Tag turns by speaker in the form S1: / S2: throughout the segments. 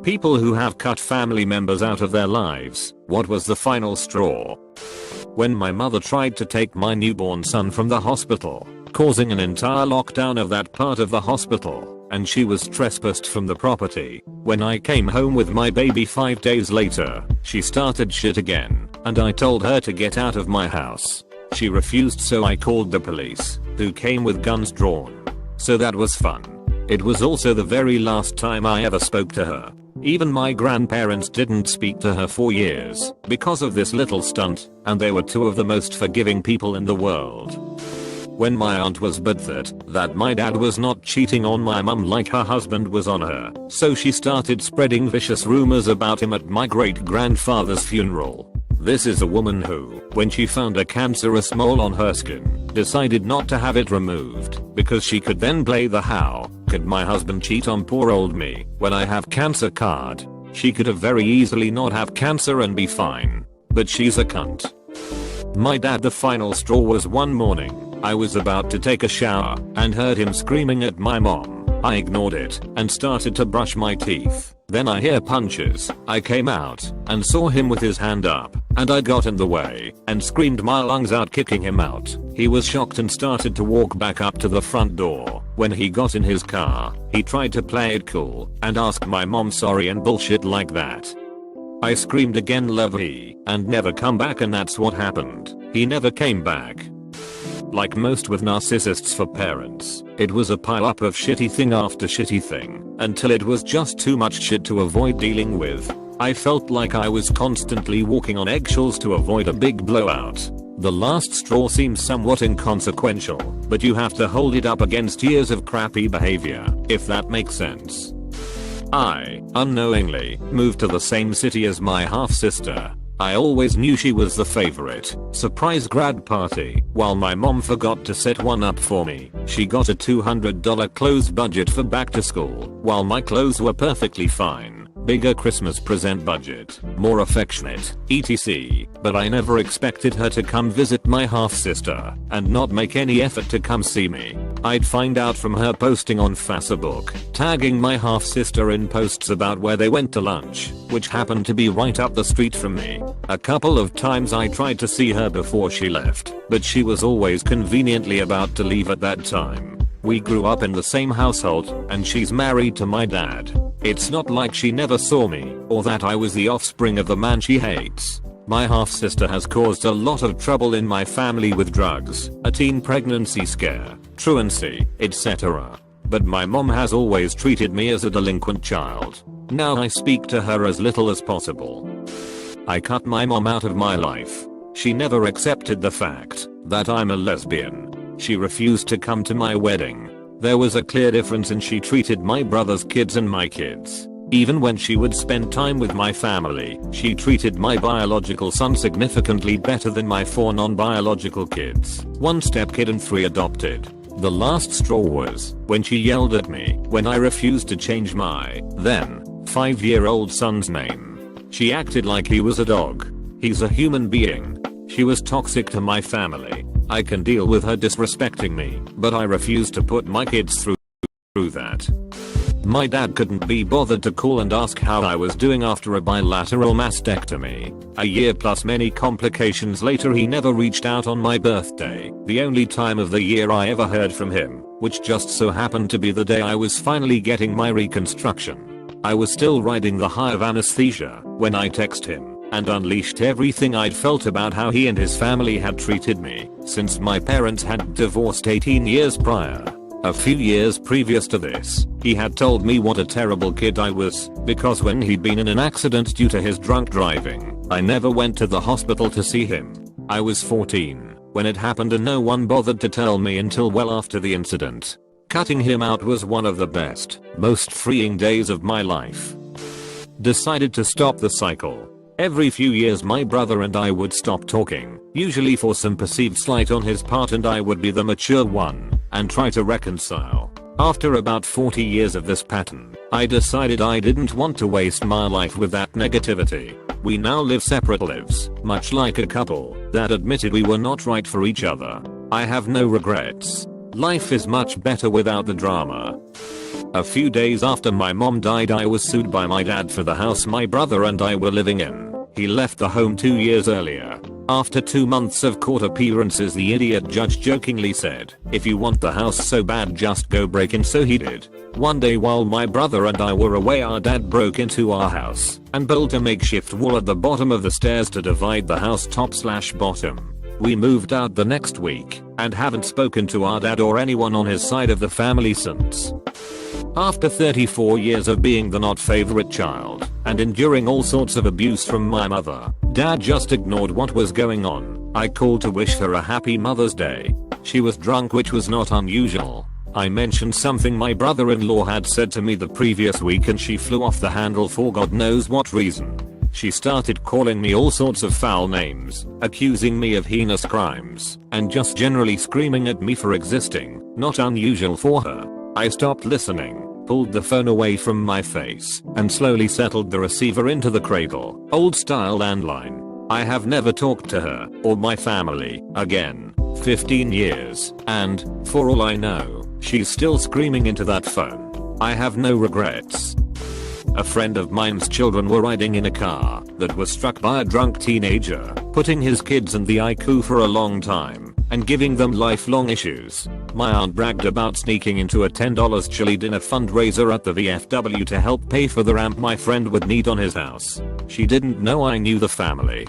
S1: People who have cut family members out of their lives. What was the final straw? When my mother tried to take my newborn son from the hospital, causing an entire lockdown of that part of the hospital, and she was trespassed from the property. When I came home with my baby 5 days later, she started shit again, and I told her to get out of my house. She refused, so I called the police, who came with guns drawn. So that was fun. It was also the very last time I ever spoke to her. Even my grandparents didn't speak to her for years because of this little stunt, and they were two of the most forgiving people in the world. When my aunt was butthurt that my dad was not cheating on my mum like her husband was on her, so she started spreading vicious rumors about him at my great-grandfather's funeral. This is a woman who, when she found a cancerous mole on her skin, decided not to have it removed because she could then play the "how could my husband cheat on poor old me when I have cancer" card. She could have very easily not have cancer and be fine. But she's a cunt. My dad, the final straw was one morning. I was about to take a shower and heard him screaming at my mom. I ignored it and started to brush my teeth. Then I hear punches. I came out and saw him with his hand up, and I got in the way and screamed my lungs out, kicking him out. He was shocked and started to walk back up to the front door. When he got in his car, he tried to play it cool and ask my mom sorry and bullshit like that. I screamed again, love he, and never come back, and that's what happened. He never came back. Like most with narcissists for parents, it was a pile-up of shitty thing after shitty thing, until it was just too much shit to avoid dealing with. I felt like I was constantly walking on eggshells to avoid a big blowout. The last straw seems somewhat inconsequential, but you have to hold it up against years of crappy behavior, if that makes sense. I, unknowingly, moved to the same city as my half-sister. I always knew she was the favorite. Surprise grad party. While my mom forgot to set one up for me, she got a $200 clothes budget for back to school, while my clothes were perfectly fine. Bigger Christmas present budget, more affectionate, etc. But I never expected her to come visit my half-sister and not make any effort to come see me. I'd find out from her posting on Facebook, tagging my half-sister in posts about where they went to lunch, which happened to be right up the street from me. A couple of times I tried to see her before she left, but she was always conveniently about to leave at that time. We grew up in the same household, and she's married to my dad. It's not like she never saw me, or that I was the offspring of the man she hates. My half-sister has caused a lot of trouble in my family with drugs, a teen pregnancy scare, truancy, etc. But my mom has always treated me as a delinquent child. Now I speak to her as little as possible. I cut my mom out of my life. She never accepted the fact that I'm a lesbian. She refused to come to my wedding. There was a clear difference, and she treated my brother's kids and my kids. Even when she would spend time with my family, she treated my biological son significantly better than my 4 non-biological kids, 1 stepkid and 3 adopted. The last straw was when she yelled at me when I refused to change my then 5-year-old son's name. She acted like he was a dog. He's a human being. She was toxic to my family. I can deal with her disrespecting me, but I refuse to put my kids through that. My dad couldn't be bothered to call and ask how I was doing after a bilateral mastectomy. A year plus many complications later, he never reached out on my birthday, the only time of the year I ever heard from him, which just so happened to be the day I was finally getting my reconstruction. I was still riding the high of anesthesia when I texted him and unleashed everything I'd felt about how he and his family had treated me, since my parents had divorced 18 years prior. A few years previous to this, he had told me what a terrible kid I was, because when he'd been in an accident due to his drunk driving, I never went to the hospital to see him. I was 14 when it happened, and no one bothered to tell me until well after the incident. Cutting him out was one of the best, most freeing days of my life. Decided to stop the cycle. Every few years my brother and I would stop talking, usually for some perceived slight on his part, and I would be the mature one and try to reconcile. After about 40 years of this pattern, I decided I didn't want to waste my life with that negativity. We now live separate lives, much like a couple that admitted we were not right for each other. I have no regrets. Life is much better without the drama. A few days after my mom died, I was sued by my dad for the house my brother and I were living in. He left the home 2 years earlier. After 2 months of court appearances, the idiot judge jokingly said, "If you want the house so bad, just go break in." So he did. One day while my brother and I were away, our dad broke into our house and built a makeshift wall at the bottom of the stairs to divide the house top/bottom. We moved out the next week and haven't spoken to our dad or anyone on his side of the family since. After 34 years of being the not favorite child and enduring all sorts of abuse from my mother, dad just ignored what was going on. I called to wish her a happy Mother's Day. She was drunk, which was not unusual. I mentioned something my brother-in-law had said to me the previous week and she flew off the handle for God knows what reason. She started calling me all sorts of foul names, accusing me of heinous crimes, and just generally screaming at me for existing, not unusual for her. I stopped listening, pulled the phone away from my face, and slowly settled the receiver into the cradle, old style landline. I have never talked to her or my family again. 15 years, and, for all I know, she's still screaming into that phone. I have no regrets. A friend of mine's children were riding in a car that was struck by a drunk teenager, putting his kids in the ICU for a long time and giving them lifelong issues. My aunt bragged about sneaking into a $10 chili dinner fundraiser at the VFW to help pay for the ramp my friend would need on his house. She didn't know I knew the family.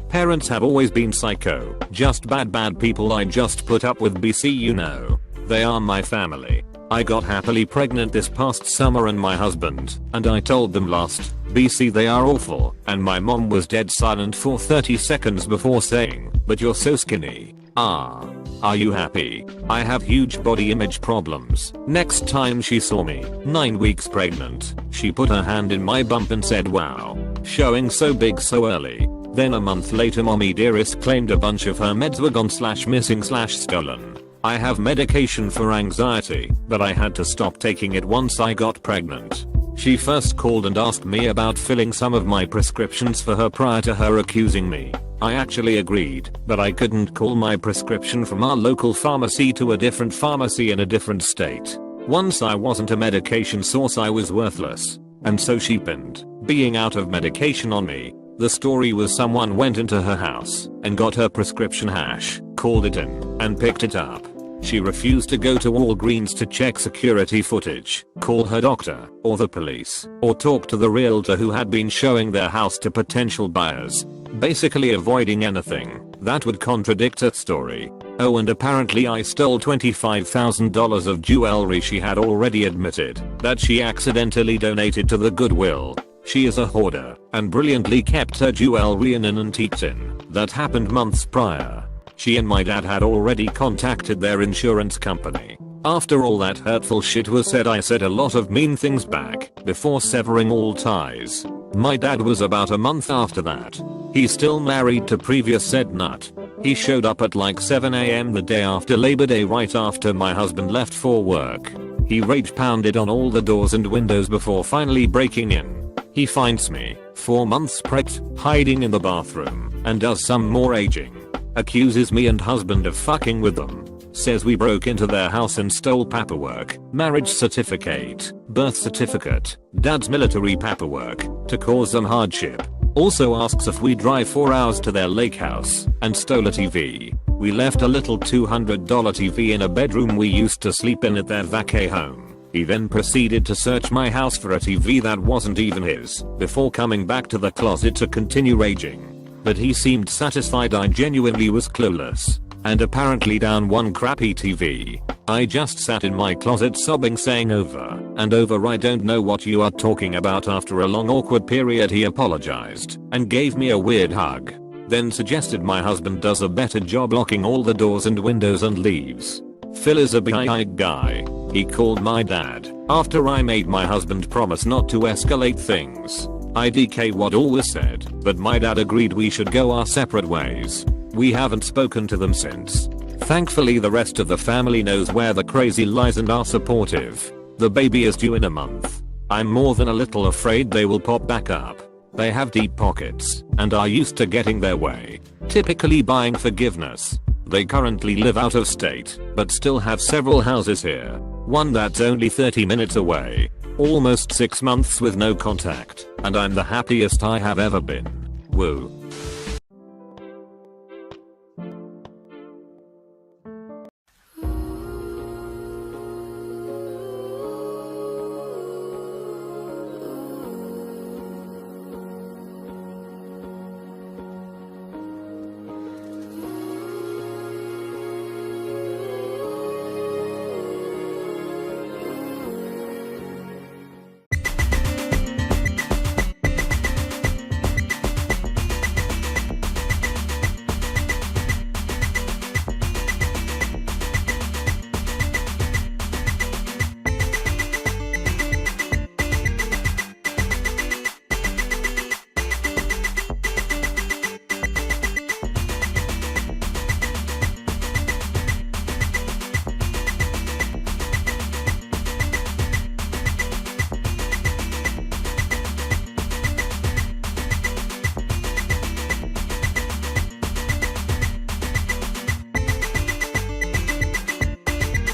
S1: Parents have always been psycho, just bad people I just put up with. BC, you know. They are my family. I got happily pregnant this past summer and my husband and I told them last BC they are awful, and my mom was dead silent for 30 seconds before saying, "But you're so skinny. Are you happy? I have huge body image problems." Next time she saw me, 9 weeks pregnant, she put her hand in my bump and said, "Wow, showing so big so early." Then a month later, mommy dearest claimed a bunch of her meds were gone/missing/stolen. I have medication for anxiety, but I had to stop taking it once I got pregnant. She first called and asked me about filling some of my prescriptions for her prior to her accusing me. I actually agreed, but I couldn't call my prescription from our local pharmacy to a different pharmacy in a different state. Once I wasn't a medication source, I was worthless, and so she pinned being out of medication on me. The story was someone went into her house and got her prescription hash, called it in, and picked it up. She refused to go to Walgreens to check security footage, call her doctor, or the police, or talk to the realtor who had been showing their house to potential buyers, basically avoiding anything that would contradict her story. Oh, and apparently I stole $25,000 of jewelry she had already admitted that she accidentally donated to the Goodwill. She is a hoarder and brilliantly kept her jewelry in an antique tin that happened months prior. She and my dad had already contacted their insurance company. After all that hurtful shit was said, I said a lot of mean things back before severing all ties. My dad was about a month after that. He's still married to previous said nut. He showed up at like 7 AM the day after Labor Day, right after my husband left for work. He rage pounded on all the doors and windows before finally breaking in. He finds me, 4 months pregnant, hiding in the bathroom, and does some more aging. Accuses me and husband of fucking with them. Says we broke into their house and stole paperwork, marriage certificate, birth certificate, dad's military paperwork, to cause them hardship. Also asks if we drive 4 hours to their lake house and stole a TV. We left a little $200 TV in a bedroom we used to sleep in at their vacay home. He then proceeded to search my house for a TV that wasn't even his, before coming back to the closet to continue raging. But he seemed satisfied I genuinely was clueless, and apparently down one crappy TV. I just sat in my closet sobbing, saying over and over, "I don't know what you are talking about." After a long awkward period, he apologized and gave me a weird hug, then suggested my husband does a better job locking all the doors and windows and leaves. Phil is a big guy. He called my dad after I made my husband promise not to escalate things. IDK what all was said, but my dad agreed we should go our separate ways. We haven't spoken to them since. Thankfully the rest of the family knows where the crazy lies and are supportive. The baby is due in a month. I'm more than a little afraid they will pop back up. They have deep pockets and are used to getting their way, typically buying forgiveness. They currently live out of state, but still have several houses here. One that's only 30 minutes away. Almost 6 months with no contact, and I'm the happiest I have ever been. Woo.